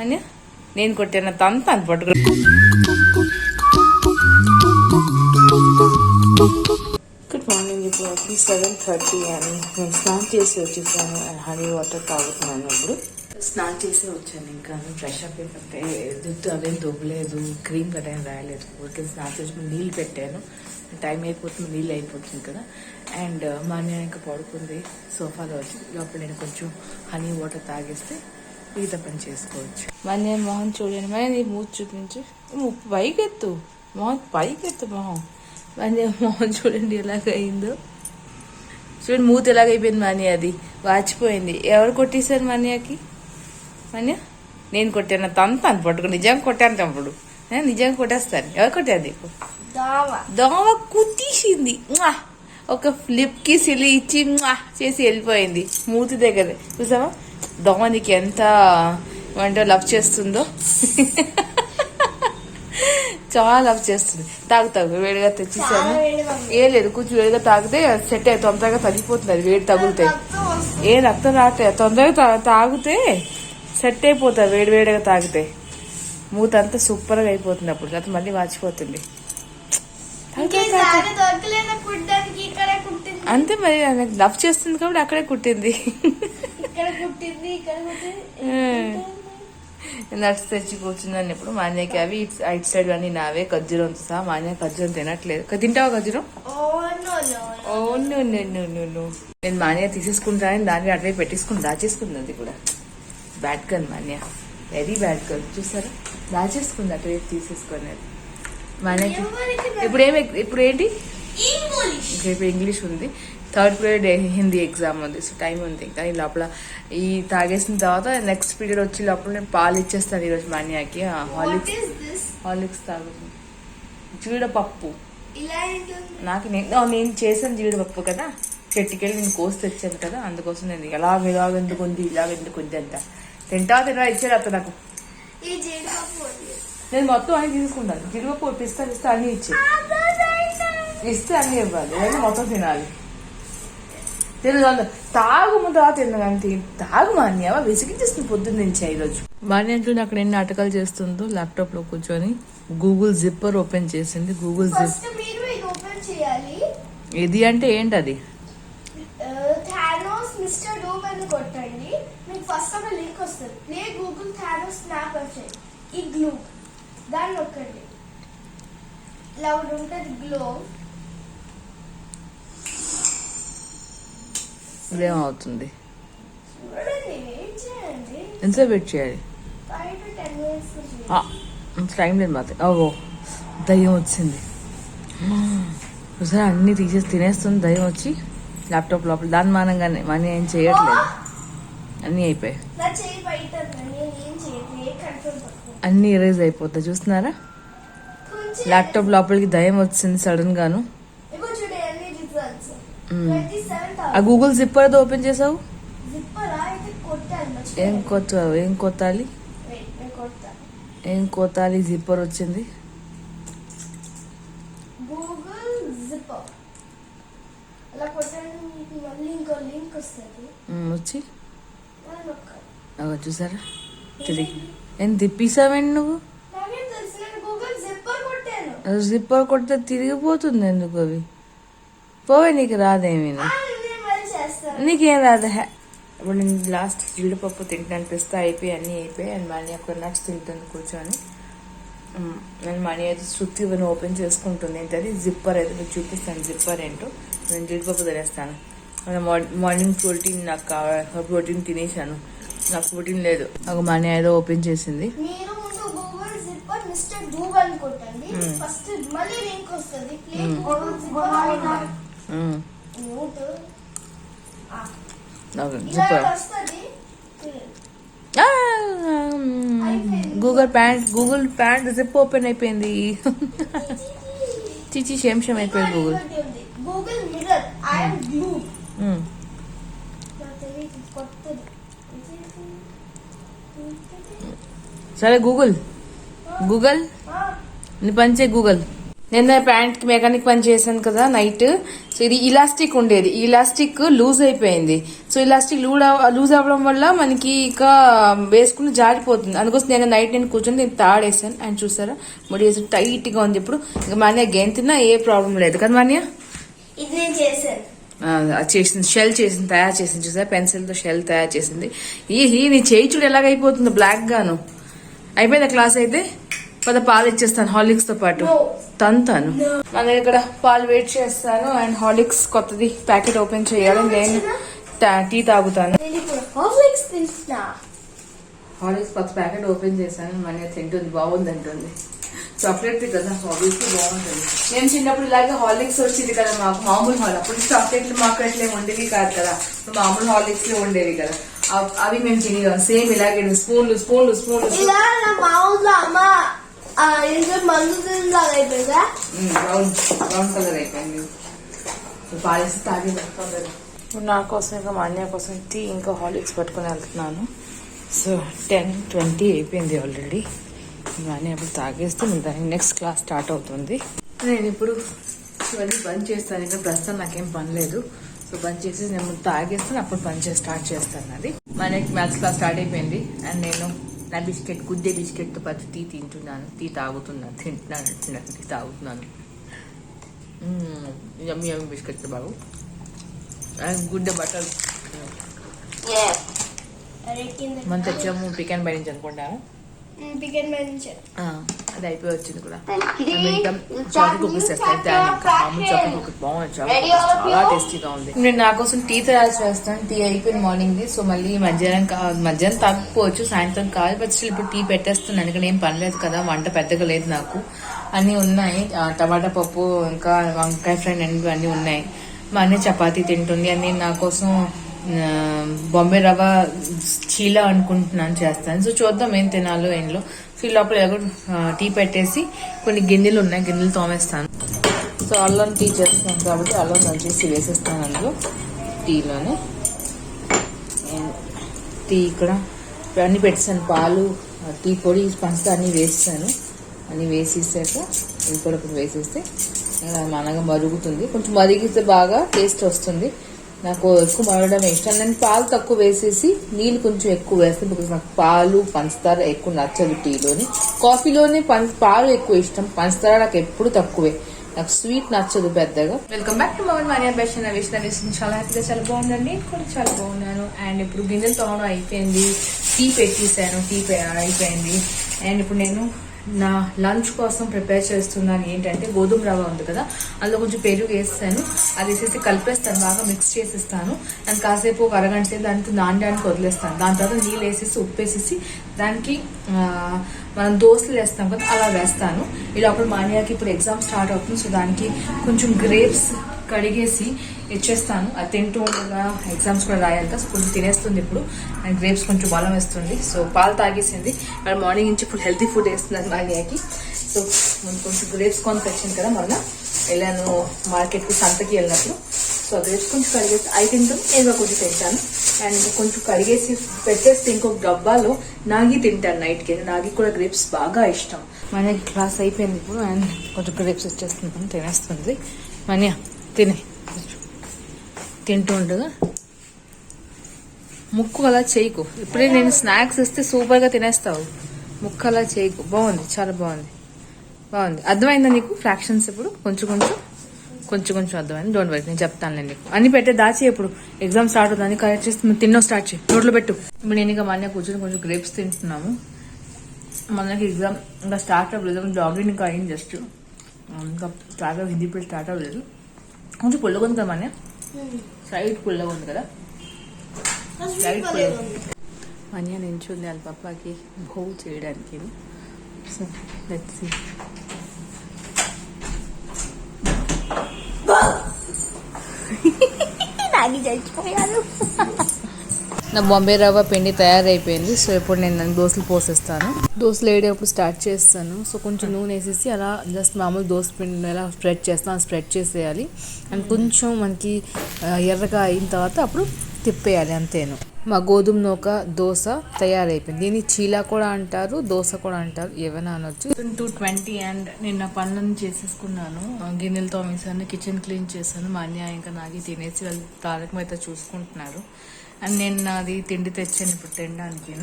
అని నేను కొట్టాను తంత అని పట్టుకుని. Good morning. ఇప్పుడు 7:30 అని నేను స్నానం చేసి వచ్చేసాను. హనీ వాటర్ తాగుతున్నాను. ఇప్పుడు స్నానం చేసి వచ్చాను. ఇంకా ఫ్రెష్ అప్ అయిపోతే జుట్టు అవేం తొవ్వలేదు, క్రీమ్ కట్ ఏం రాయలేదు. ఊరికే స్నానం చేసి నీళ్ళు పెట్టాను. టైం అయిపోతుంది, నీళ్ళు అయిపోతుంది కదా. అండ్ మా అన్న ఇంకా పడుకుంది సోఫాలో వచ్చి. లోపల నేను కొంచెం హనీ వాటర్ తాగేస్తే మిగతా పని చేసుకోవచ్చు. మన మొహం చూడండి, మన నీ మూతి చూపించు, పైకెత్తు మొహం, పైకెత్తు మొహం. మన మొహం చూడండి ఎలాగైందో. చూడండి మూతి ఎలాగైపోయింది. మనీ అది వాచిపోయింది. ఎవరు కొట్టేశారు మనీయాకి? మనీ నేను కొట్టాను తంత అని పట్టుకుని. నిజంగా కొట్టాను తమ్ముడు, నిజంగా కొట్టేస్తాను. ఎవరు కొట్టారు నీకు? దోమ కుట్టేసింది. ఒక ఫ్లిప్ కి సిలి ఇచ్చి చేసి వెళ్ళిపోయింది మూతి దగ్గర. చూసావా దోమ నీకు ఎంత అంటే లవ్ చేస్తుందో. చాలా లవ్ చేస్తుంది. తాగుతాగు వేడిగా తెచ్చేసాను. ఏ లేదు, కొంచెం వేడిగా తాగితే సెట్ అయ్యి తొందరగా తగ్గిపోతుంది. అది వేడి తగులుతాయి. ఏ రక్తం రాటే తొందరగా తాగితే సెట్ అయిపోతుంది. వేడిగా తాగితే మూత అంతా సూపర్గా అయిపోతుంది. అప్పుడు తర్వాత మళ్ళీ వాచిపోతుంది. అంతే మరి, నాకు లవ్ చేస్తుంది కాబట్టి అక్కడే కుట్టింది. నట్స్ తెచ్చి కూర్చున్నాను. ఇప్పుడు మా అన్నయ్యకి అవి ఇటు సైడ్ అన్ని నావే. ఖర్జూరం సహా మా అన్నయ్య ఖర్జూరం తినట్లేదు. తింటావా ఖర్జూరం? నేను మా అన్నయ్య తీసేసుకుంటానని దాన్ని అటువైపు పెట్టేసుకుని దాచేసుకుంది కూడా. బ్యాడ్ గర్ల్ మా అన్నయ్య, వెరీ బ్యాడ్ గర్ల్. చూసారా దాచేసుకుంది అటువైపు తీసేసుకునేది. మా అన్నయ్యకి ఇప్పుడు ఏంటి ఇప్పుడు ఇంగ్లీష్ ఉంది. 3rd పీరియడ్ హిందీ ఎగ్జామ్ ఉంది. సో టైం ఉంది. కానీ లోపల ఈ తాగేసిన తర్వాత నెక్స్ట్ పీరియడ్ వచ్చి లోపల నేను పాలు ఇచ్చేస్తాను ఈరోజు మా అన్నయ్యకి. హార్లిక్స్ తాగుతుంది. జీడిపప్పు నాకు నేను చేసాను జీడిపప్పు కదా. చెట్టుకెళ్ళి నేను కోసి తెచ్చాను కదా, అందుకోసం నేను ఇలాగెందుకుంది ఇలాగెందుకుంది అంట. తింటా ఇచ్చాడు అత్త నాకు. నేను మొత్తం అన్ని తీసుకుంటాను. జీడిపప్పు పిస్తా అన్ని ఇస్తే అన్ని ఇవ్వాలి. ఏదైనా మొత్తం తినాలి. తెలుగు తాగు ముందు తిన్నా కానీ తాగు మాన్యావా విసిగించేస్తుంది పొద్దున్న నుంచి. ఈరోజు మాన్యంట్లో అక్కడ ఎన్ని నాటకాలు చేస్తుందో. ల్యాప్టాప్ లో కూర్చొని గూగుల్ జిప్పర్ ఓపెన్ చేసింది. గూగుల్ జిప్ ఇది అంటే ఏంటి? అది మిస్టర్ డూమ్ అని కొట్టండి, మీకు ఫస్ట్ ఒక లింక్ వస్తుంది. ప్లే గూగుల్ థానోస్ స్నాప్ వచ్చాయి. ఈ గ్లూ దాన్ని నొక్కండి. ఇలా ఉంటుంది గ్లో. ఇదేమవుతుంది? చేయండి. ఎంతసేపు వెయిట్ చేయాలి? 5 to 10 minutes. టైం లేదు మాత్రం. ఓ దయ్యం వచ్చింది. ఒకసారి అన్ని తీసేసి తినేస్తుంది దయ్యం వచ్చి ల్యాప్టాప్ లోపల. దాని మానంగానే మనీ ఏం చేయట్లేదు. అన్నీ అయిపోయాయి. అన్ని ఎరేజ్ అయిపోతాయి. చూస్తున్నారా ల్యాప్టాప్ లోపలికి దయ్యం వచ్చింది సడన్ గాను. ఆ గూగుల్ జిప్పర్ ఏదో ఓపెన్ చేసావు. ఏం కొట్టాలి? జిప్పర్ వచ్చింది. వచ్చి చూసారా తిరిగి ఏం తిప్పేసావండి నువ్వు? జిప్పర్ కొడితే తిరిగిపోతుంది ఎందుకు? అవి పోవే, నీకు రాదేమీ. నీకేం రాదా? ఇప్పుడు నేను లాస్ట్ జీడిపప్పు తింటాను. పిస్తా అయిపోయి అన్నీ అయిపోయి. అండ్ మనీ ఒక నట్స్ తింటుంది కూర్చొని. నేను మనీ అయితే శృతి ఇవన్నీ ఓపెన్ చేసుకుంటుంది. ఏంటది జిప్పర్ అయితే మీకు చూపిస్తాను. జిప్పర్ ఏంటో. నేను జీడిపప్పు తినేస్తాను. మార్నింగ్ ప్రోటీన్ నాకు కావాలి. ప్రోటీన్ తినేసాను. నాకు ప్రోటీన్ లేదు. ఒక మనీ ఏదో ఓపెన్ చేసింది. గూగుల్ ప్యాంట్ జిప్ ఓపెన్ అయిపోయింది. చిచి శేషం అయిపోయింది గూగుల్. సరే గూగుల్ నీ పంచే గూగుల్. నేను ప్యాంట్ కి మెకానిక్ పని చేశాను కదా నైట్. సో ఇది ఇలాస్టిక్ ఉండేది, ఈ ఇలాస్టిక్ లూజ్ అయిపోయింది. సో ఇలాస్టిక్ లూజ్ అవ్వడం వల్ల మనకి ఇక వేసుకుని జారిపోతుంది. అందుకోసం నేను కూర్చొని నేను తాడేసాను. అండ్ చూసారా ముడి వేసి టైట్ గా ఉంది. ఇప్పుడు ఇంకా మాన్య గెంతినా ఏ ప్రాబ్లం లేదు కదా మాన్య. ఇది నేను చేశాను, చేసింది షెల్ చేసింది, తయారు చేసింది. చూసారా పెన్సిల్ తో షెల్ తయారు చేసింది. ఈ నీ చేయి చూడు ఎలాగైపోతుంది బ్లాక్ గాను. అయిపోయిందా క్లాస్ అయితే? పద పాలు ఇచ్చేస్తాను హార్లిక్స్ తో పాటు తంతాను. మన ఇక్కడ పాలు వెయిట్ చేస్తాను. అండ్ హార్లిక్స్ కొత్తది ప్యాకెట్ ఓపెన్ చేయాలి. నేను టీ తాగుతాను. హార్లిక్స్ కొత్త ప్యాకెట్ ఓపెన్ చేశాను. మన తింటుంది, బాగుంది అంటుంది. చాక్లెట్ కదా ఆబ్వియస్లీ బాగుంటుంది. నేను చిన్నప్పుడు ఇలాగే హార్లిక్స్ వచ్చేది కదా మాకు, మామూలు అప్పుడు చాక్లెట్లు మాకెట్లు ఏమి ఉండేవి కాదు కదా, మామూలు హార్లిక్స్ ఉండేవి కదా. అవి మేము తినేవాళ్ళం సేమ్ ఇలాగే స్పూన్లు స్పూన్లు స్పూన్లు. బ్రౌన్ బ్రౌన్ కలర్ అయిపోయింది. పాలేసి తాగి నా కోసం ఇంకా మా అన్నయ్య కోసం టీ ఇంకా హార్లిక్స్ పట్టుకుని వెళ్తున్నాను. సో 10:20 అయిపోయింది ఆల్రెడీ. ఇవన్నీ అప్పుడు తాగేస్తే నెక్స్ట్ క్లాస్ స్టార్ట్ అవుతుంది. నేను ఇప్పుడు ఇవన్నీ బంద్ చేస్తాను. ఇంకా ప్రస్తుతం నాకేం పని లేదు. సో బంద్ చేసి నేను తాగేస్తాను, అప్పుడు పని చేసి స్టార్ట్ చేస్తాను. అది మనకి మ్యాథ్స్ క్లాస్ స్టార్ట్ అయిపోయింది. అండ్ నేను నా బిస్కెట్ గుడ్డే బిస్కెట్తో పాటు టీ తింటున్నాను, టీ తాగుతున్నాను, టీ తాగుతున్నాను. యమ్మీ యమ్మీ బిస్కెట్ బాగు. అండ్ గుడ్డే బటర్ మనం తెచ్చాము పికెన్ బై నుంచి అనుకుంటాను. అది అయిపోయి వచ్చింది కూడా. చాక్లెట్ కుకీస్ చేస్తాను, చాక్లెట్ కుకీస్ బాగుంది, చాలా టేస్టీగా ఉంది. నేను నా కోసం టీ తయారు చేస్తాను. టీ అయిపోయింది మార్నింగ్ ది. సో మళ్ళీ మధ్యాహ్నం తాగకపోవచ్చు, సాయంత్రం కాదు. బట్ స్టిల్ ఇప్పుడు టీ పెట్టేస్తున్నాను. ఎందుకంటే ఏం పని లేదు కదా, వంట పెద్దగా లేదు నాకు. అన్నీ ఉన్నాయి, టమాటా పప్పు ఇంకా వంకాయ ఫ్రై అన్నీ ఉన్నాయి. మా అన్నీ చపాతీ తింటుంది. అన్నీ నా కోసం బాంబే రవ్వ చీలా అనుకుంటున్నాను చేస్తాను. సో చూద్దాం ఏం తినాలో ఏంలో. సో లోపల ఎలాగో టీ పెట్టేసి కొన్ని గిన్నెలు ఉన్నాయి, గిన్నెలు తోమేస్తాను. సో అల్లం టీ చేస్తున్నాను కాబట్టి అల్లం దంచేసి వేసేస్తాను అందులో టీలోనే. టీ ఇక్కడ అన్నీ పెట్టేసాను, పాలు, టీ పొడి, పంచదార అన్నీ వేసేసాను. అన్నీ వేసేసాక ఇది కూడా ఇప్పుడు వేసేస్తే మనగా మరుగుతుంది. కొంచెం మరిగితే బాగా టేస్ట్ వస్తుంది. నాకు ఎక్కువ మరగడం ఇష్టం. నేను పాలు తక్కువ వేసేసి నీళ్ళు కొంచెం ఎక్కువ వేస్తాను. బికాస్ నాకు పాలు పంచదార ఎక్కువ నచ్చదు టీలోని. కాఫీలోనే పాలు ఎక్కువ ఇష్టం, పంచదార నాకు ఎప్పుడు తక్కువే. నాకు స్వీట్ నచ్చదు పెద్దగా. వెల్కమ్ బ్యాక్ టు మవన్ మానియా బెషన్ విష్ణు. చాలా హ్యాపీగా చాలా బాగుందండి, నేను కూడా చాలా బాగున్నాను. అండ్ ఇప్పుడు గిన్నెలు తోమడం అయిపోయింది, టీ పెట్టేసాను, టీ అయిపోయింది. అండ్ ఇప్పుడు నేను నా లంచ్ కోసం ప్రిపేర్ చేస్తున్నాను. ఏంటంటే గోధుమ రవ్వ ఉంది కదా, అందులో కొంచెం పెరుగు వేస్తాను, అది వేసేసి కలిపేస్తాను, బాగా మిక్స్ చేసేస్తాను. అండ్ కాసేపు ఒక అరగంట సేపు దానికి నానడానికి వదిలేస్తాను. దాని తర్వాత నీళ్ళు వేసేసి ఉప్పు వేసేసి దానికి మనం దోశలు వేస్తాం కదా అలా వేస్తాను. ఇలా అప్పుడు మాన్యాకి ఇప్పుడు ఎగ్జామ్ స్టార్ట్ అవుతుంది. సో దానికి కొంచెం గ్రేప్స్ కడిగేసి ఇచ్చేస్తాను. అది తింటూ ఉండగా ఎగ్జామ్స్ కూడా రాయాలి కదా, సో కొంచెం తినేస్తుంది ఇప్పుడు. అండ్ గ్రేప్స్ కొంచెం బలం వేస్తుంది. సో పాలు తాగేసింది. మరి మార్నింగ్ నుంచి ఇప్పుడు హెల్తీ ఫుడ్ వేస్తున్నాను మాన్యాకి. సో కొంచెం గ్రేప్స్ కొనుకొచ్చింది కదా, మొన్న వెళ్ళాను మార్కెట్కి, సంతకి వెళ్ళినప్పుడు. సో గ్రేప్స్ కొంచెం కడిగేసి అవి తింటాను, నేను కొంచెం తింటాను. అండ్ కొంచెం కడిగేసి పెట్టేస్తే ఇంకొక డబ్బాలో నాగి తింటాను నైట్కి. నాగి కూడా గ్రేప్స్ బాగా ఇష్టం. మనకి క్లాస్ అయిపోయింది ఇప్పుడు. అండ్ కొంచెం గ్రేప్స్ వచ్చేస్తున్నాను, తినేస్తుంది. మనియా తింటూ ఉండగా ముక్కు అలా చేయకు. ఇప్పుడే నేను స్నాక్స్ ఇస్తే సూపర్గా తినేస్తావు, ముక్కు అలా చేయకు. బాగుంది, చాలా బాగుంది, బాగుంది. అర్థమైందా నీకు ఫ్రాక్షన్స్? ఇప్పుడు కొంచెం అర్థమైంది. డోంట్ వరీ, నేను చెప్తానులే నీకు. అన్ని పెట్టే దాచి ఇప్పుడు ఎగ్జామ్ స్టార్ట్ అవుతుంది, అన్ని కరెక్ట్ చేసి తిన్నో స్టార్ట్ చేయి, నోట్లో పెట్టు. ఇప్పుడు నేను ఇంకా మన కూర్చొని కొంచెం గ్రేప్స్ తింటున్నాము. మనకి ఎగ్జామ్ ఇంకా స్టార్ట్ అవ్వలేదు, జాగింగ్ ఇంకా అయింది జస్ట్, ఇంకా స్టార్ట్ అవ్వ హిందీ ఇప్పుడు స్టార్ట్ అవ్వలేదు. కొంచెం పుల్లగా ఉంది కదా మన సైడ్, పుల్లగా ఉంది కదా సైడ్ పుల్లగా. మన్య నించుంది వాళ్ళ పప్పాకి భో చేయడానికి. So let's see. నా బాంబే రవ్వ పిండి తయారైపోయింది. సో ఇప్పుడు నేను దోశలు పోసేస్తాను. దోశలు వేయడప్పుడు స్టార్ట్ చేస్తాను. సో కొంచెం నూనె వేసేసి అలా జస్ట్ మామూలు దోశ పిండి ఎలా స్ప్రెడ్ చేస్తాను, స్ప్రెడ్ చేసేయాలి. అండ్ కొంచెం మనకి ఎర్రగా అయిన తర్వాత అప్పుడు తిప్పేయాలి, అంతేను. మా గోధుమ నూక దోశ తయారైపోయింది. దీన్ని చీలా కూడా అంటారు, దోశ కూడా అంటారు, ఏమైనా అనొచ్చు. 2:20 అండ్ నిన్న పనులను చేసేసుకున్నాను. గిన్నెలు తోమేసాను, కిచెన్ క్లీన్ చేశాను. మా అన్య ఇంకా నాగి తినేసి వాళ్ళు తారకం అయితే చూసుకుంటున్నారు. అండ్ నేను నాది తిండి తెచ్చాను ఇప్పుడు తినడానికి.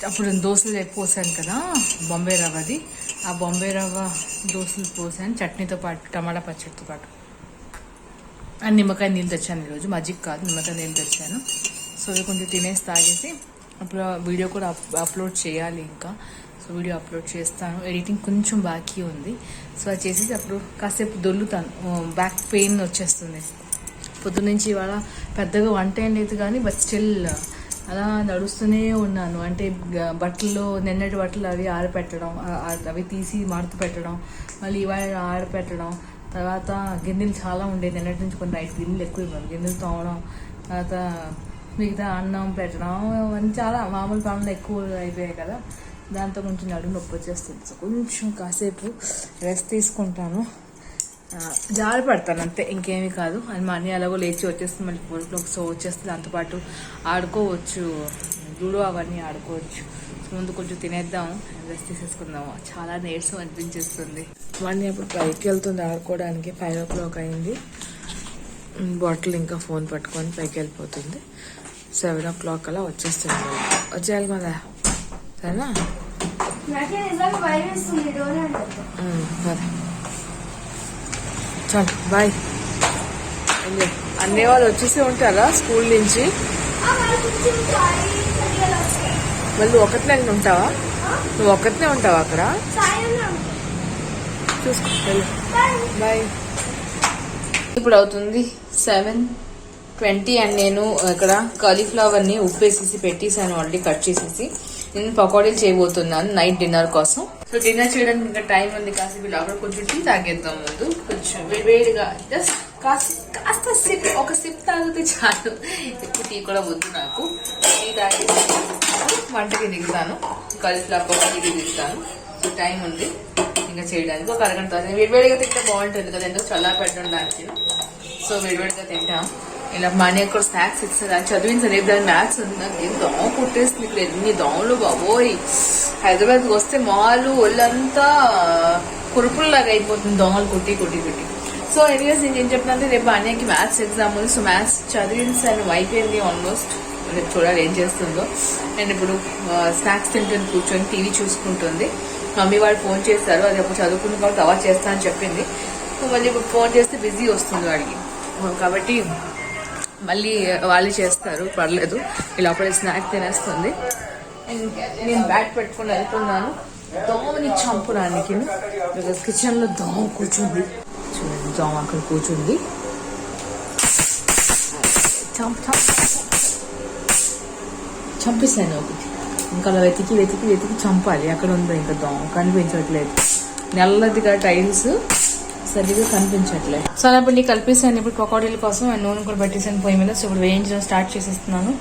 అప్పుడు దోశలు పోసాను కదా బొంబాయి రవ్వది, ఆ బొంబాయి రవ్వ దోశలు పోసాను చట్నీతో పాటు, టమాటా పచ్చడితో పాటు. అండ్ నిమ్మకాయ నీళ్ళు తెచ్చాను ఈరోజు, మజ్జిగ కాదు నిమ్మకాయ నీళ్ళు తెచ్చాను. సో ఇవి కొంచెం తినేసి తాగేసి అప్పుడు వీడియో కూడా అప్లోడ్ చేయాలి ఇంకా. సో వీడియో అప్లోడ్ చేస్తాను, ఎడిటింగ్ కొంచెం బాకీ ఉంది. సో అది చేసేసి అప్పుడు కాసేపు దొల్లుతాను, బ్యాక్ పెయిన్ వచ్చేస్తుంది. పొద్దున్నుంచి ఇవాళ పెద్దగా వంట ఏం లేదు కానీ బట్ స్టిల్ అలా నడుస్తూనే ఉన్నాను. అంటే బట్టలు నిన్నటి బట్టలు అవి ఆరపెట్టడం, అవి తీసి మడత పెట్టడం, మళ్ళీ ఇవాళ ఆరపెట్టడం, తర్వాత గిన్నెలు చాలా ఉండేది నిన్నటి నుంచి, కొన్ని నైట్ గిన్నెలు ఎక్కువ ఇవ్వాలి, గిన్నెలు తోమడం, తర్వాత మిగతా అన్నం పెట్టడం, అవన్నీ చాలా మామూలు పనులు ఎక్కువ అయిపోయాయి కదా, దాంతో కొంచెం నడుము నొప్పి వచ్చేస్తుంది. సో కొంచెం కాసేపు రెస్ట్ తీసుకుంటాను, జారి పడతాను అంతే, ఇంకేమీ కాదు. అని మా అన్నయ్య అలాగో లేచి వచ్చేస్తుంది, మళ్ళీ 4 o'clock. సో వచ్చేస్తుంది, దాంతోపాటు ఆడుకోవచ్చు, లూడో అవన్నీ ఆడుకోవచ్చు. ముందు కొంచెం తినేద్దాం, రెస్ట్ తీసేసుకుందాం, చాలా నీరసం అనిపించేస్తుంది. మళ్ళీ అప్పుడు పైకి వెళ్తుంది ఆడుకోవడానికి, 5 o'clock అయింది. బాటిల్ ఇంకా ఫోన్ పట్టుకొని పైకి వెళ్ళిపోతుంది. 7 o'clock అలా వచ్చేస్తుంది, వచ్చేయాలి కదా, సరేనా? సరే బాయ్. అన్నీ వాళ్ళు వచ్చేసి ఉంటారా స్కూల్ నుంచి? మళ్ళీ ఒకటినే ఉంటావా? నువ్వు ఒకటినే ఉంటావా అక్కడ? చూసుకో, బాయ్. ఇప్పుడు అవుతుంది 7:20 అండ్ నేను ఇక్కడ కాలీఫ్లవర్ని ఉప్పేసేసి పెట్టేసాను, ఆల్రెడీ కట్ చేసేసి. నేను పకోడీలు చేయబోతున్నాను నైట్ డిన్నర్ కోసం. సో డిన్నర్ చేయడానికి ఇంకా టైం ఉంది, కాసేపు లోపల కొంచెం టీ తాగేద్దాం ముందు, కొంచెం వేడిగా జస్ట్ కాస్త సిప్, ఒక సిప్ తాగితే చాలు, ఎక్కువ టీ కూడా వద్దు నాకు. టీ తాగి వంటకి దిగుతాను, కాలీఫ్లవర్ పకోడీకి దిగుతాను. సో టైం ఉంది ఇంకా చేయడానికి, ఒక అరగంట. వేడివేడిగా తింటే బాగుంటుంది కదా, ఎందుకు చల్లా పెట్టడానికి. సో వేడివేడిగా తింటాం. ఇలా మా అన్నయ్య కూడా స్నాక్స్ ఇస్తారు, అది చదివింది రేపు దాని మ్యాథ్స్ ఉంది. నాకు ఏం దోమ కుట్టేస్తుంది ఇక్కడ, ఎన్ని దోమలు బాబోయ్. హైదరాబాద్కి వస్తే మాలు ఒళ్ళంతా కురుపుల్లాగా అయిపోతుంది దోమలు కుట్టి కుట్టి కుట్టి. సో ఎనీవేస్ నేను ఏం చెప్పినంటే రేపు అన్నయ్యకి మ్యాథ్స్ ఎగ్జామ్ ఉంది. సో మ్యాథ్స్ చదివించాను, అయిపోయింది ఆల్మోస్ట్. రేపు చూడాలి ఏం చేస్తుందో. నేను ఇప్పుడు స్నాక్స్ తింటుంది, కూర్చొని టీవీ చూసుకుంటుంది. మమ్మీ వాళ్ళు ఫోన్ చేస్తారు, అది అప్పుడు చదువుకున్న కాబట్టి అవాజ్ చేస్తా అని చెప్పింది. సో మళ్ళీ ఇప్పుడు ఫోన్ చేస్తే బిజీ వస్తుంది వాడికి, కాబట్టి మళ్ళీ వాళ్ళు చేస్తారు, పర్లేదు. ఇలా అప్పుడే స్నాక్ తినేస్తుంది. నేను బ్యాట్ పెట్టుకుని వెళ్తున్నాను దోమని చంపడానికి. బికాస్ కిచెన్లో దోమ కూర్చుంది, చూడండి దోమ అక్కడ కూర్చుంది. చంపేసాను ఒకటి, ఇంకా అలా వెతికి వెతికి వెతికి చంపాలి. అక్కడ ఉందో ఇంకా దోమ కనిపించట్లేదు, నల్లదిగా టైల్స్ సరిగ్గా కనిపించట్లేదు. సో అప్పుడు నీకు కలిపేసాను ఇప్పుడు పకోడీల కోసం. అండ్ నూనె కూడా పెట్టేసాను పొయ్యి మీద. సో ఇప్పుడు వేయించడం స్టార్ట్ చేసేస్తున్నాను.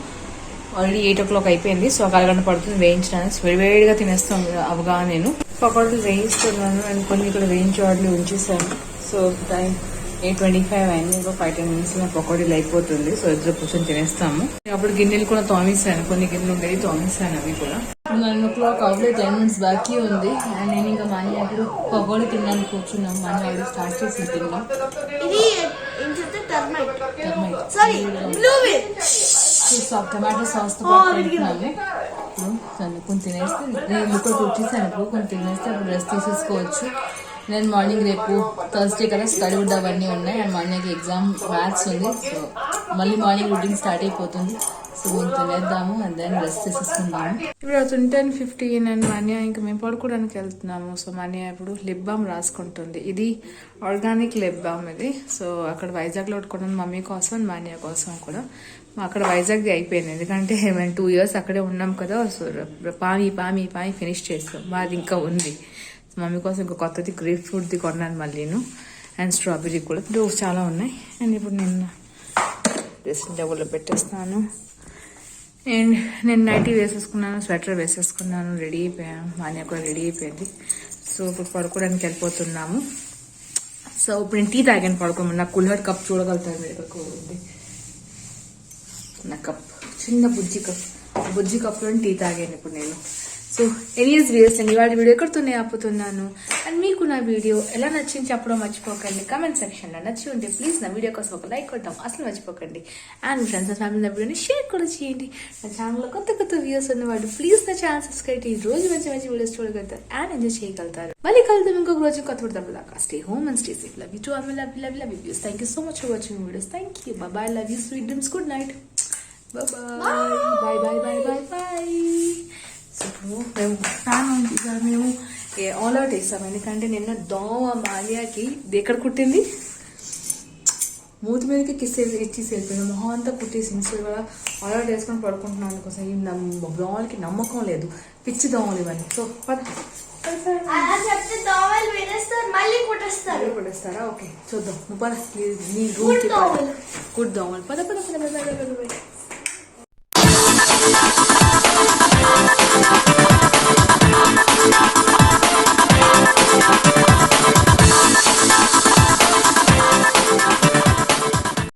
ఆల్రెడీ 8 o'clock అయిపోయింది. సో ఒక అరగంట పడుతుంది వేయించడానికి. వేడివేడిగా తినేస్తాను అవగా. నేను పకోడీలు వేయిస్తున్నాను అండ్ కొన్ని ఇక్కడ వేయించేవాళ్ళు ఉంచేసాను. సో టైం 8:25 అయింది, ఇంకో 5-10 minutes లో పకోడీలు అయిపోతుంది. సో ఇద్దరు కూర్చొని తినేస్తాము. అప్పుడు గిన్నెలు కూడా తోమేసాను, కొన్ని గిన్నెలు ఉండేవి తోమేసాను, అవి కూడా. 9 o'clock అవ్వలేదు, 10 minutes బాకీ ఉంది. అండ్ నేను ఇంకా మనీ అప్పుడు పకోడీ తినడానికి కూర్చున్నాం. మనీ ఆల్రెడీ స్టార్ట్ చేసి తిన్నాం. టమాటో సాస్ తో తింటున్నాము. కొన్ని తినేస్తే నేను కూడా వచ్చేసాను, ఇప్పుడు కొన్ని తినేస్తే అప్పుడు రెస్ట్ తీసేసుకోవచ్చు. నేను మార్నింగ్ రేపు థర్స్డే కదా, స్టడీ వుడ్ అవన్నీ ఉన్నాయి. అండ్ మార్నింగ్ ఎగ్జామ్ మ్యాథ్స్ ఉంది. సో మళ్ళీ మార్నింగ్ రొటీన్ స్టార్ట్ అయిపోతుంది. సో మేము తినేద్దాము అండ్ దెన్ రెస్ట్ తీసేసుకుందాము. ఇప్పుడు అవుతుంది 10:15 అండ్ మనీ ఇంకా మేము పడుకోవడానికి వెళ్తున్నాము. సో మనీ ఇప్పుడు లిప్ బామ్ రాసుకుంటుంది. ఇది ఆర్గానిక్ లిప్ బామ్ ఇది. సో అక్కడ వైజాగ్లో కొన్నాను మమ్మీ కోసం అండ్ మాన్యా కోసం కూడా. అక్కడ వైజాగ్ది అయిపోయింది, ఎందుకంటే మేము 2 years అక్కడే ఉన్నాం కదా. సో పామి ఫినిష్ చేస్తాం, మాది ఇంకా ఉంది. మమ్మీ కోసం ఇంకా కొత్తది గ్రేప్ ఫ్రూట్ది కొన్నాను మళ్ళీను, అండ్ స్ట్రాబెర్రీ కూడా. డోస్ చాలా ఉన్నాయి. అండ్ ఇప్పుడు నేను డ్రెస్సింగ్ టేబుల్లో పెట్టేస్తాను. అండ్ నేను నైటీ వేసేసుకున్నాను, స్వెటర్ వేసేసుకున్నాను, రెడీ అయిపోయాను. మాన్యా కూడా రెడీ అయిపోయింది. సో ఇప్పుడు పడుకోవడానికి వెళ్ళిపోతున్నాము. సో ఇప్పుడు నేను టీ తాగాను పడుకోమని. నాకు కూలర్ కప్ చూడగలుగుతాను, మీరు ఎక్కువ ఉంది. నా కప్, చిన్న బుజ్జి కప్లో టీ తాగాను ఇప్పుడు నేను. సో ఎనీస్ వ్యూస్ అండి, ఇవాళ వీడియో ఎక్కడితోనే ఆపుతున్నాను. అండ్ మీకు నా వీడియో ఎలా నచ్చింది చెప్పడం మర్చిపోకండి. కామెంట్ సెక్షన్లో నచ్చి ఉంటే ప్లీజ్ నా వీడియో కోసం ఒక లైక్ కొట్టడం అసలు మర్చిపోకండి. అండ్ ఫ్రెండ్స్ అండ్ ఫ్యామిలీ నా వీడియోని షేర్ కూడా చేయండి. నా ఛానల్లో కొత్త వ్యూస్ ఉన్నవాళ్ళు ప్లీజ్ నా ఛానల్ సబ్స్క్రైబ్ చేసి రోజు మంచి వీడియోస్ చూడగలుగుతారు అండ్ ఎంజాయ్ చేయగలుగుతారు. మళ్ళీ కలుద్దాం ఇంకొక రోజు కొత్త దాకా. Stay home and stay safe. Love you to all. Love you. Thank you so much for watching videos. Thank you. Bye. Love you. Sweet dreams. Good night. Bye. So ఇప్పుడు మేము మేము ఆల్ అవుట్ వేసాం, ఎందుకంటే నిన్న దోమ మాలియాకి ఎక్కడ కుట్టింది, మూతి మీదకి ఇచ్చేసి వెళ్ళిపోయింది, మొహం అంతా కుట్టేసింది. సో ఇవాళ ఆల్ అవుట్ వేసుకొని పడుకుంటున్నాను. అందుకోసం ఈ దోమలకి నమ్మకం లేదు, పిచ్చి దోమలు ఇవన్నీ. సో కుట్టేస్తారా? ఓకే చూద్దాం. నువ్వు పద నీ రూమ్కి. గుడ్ దోమలు. పద.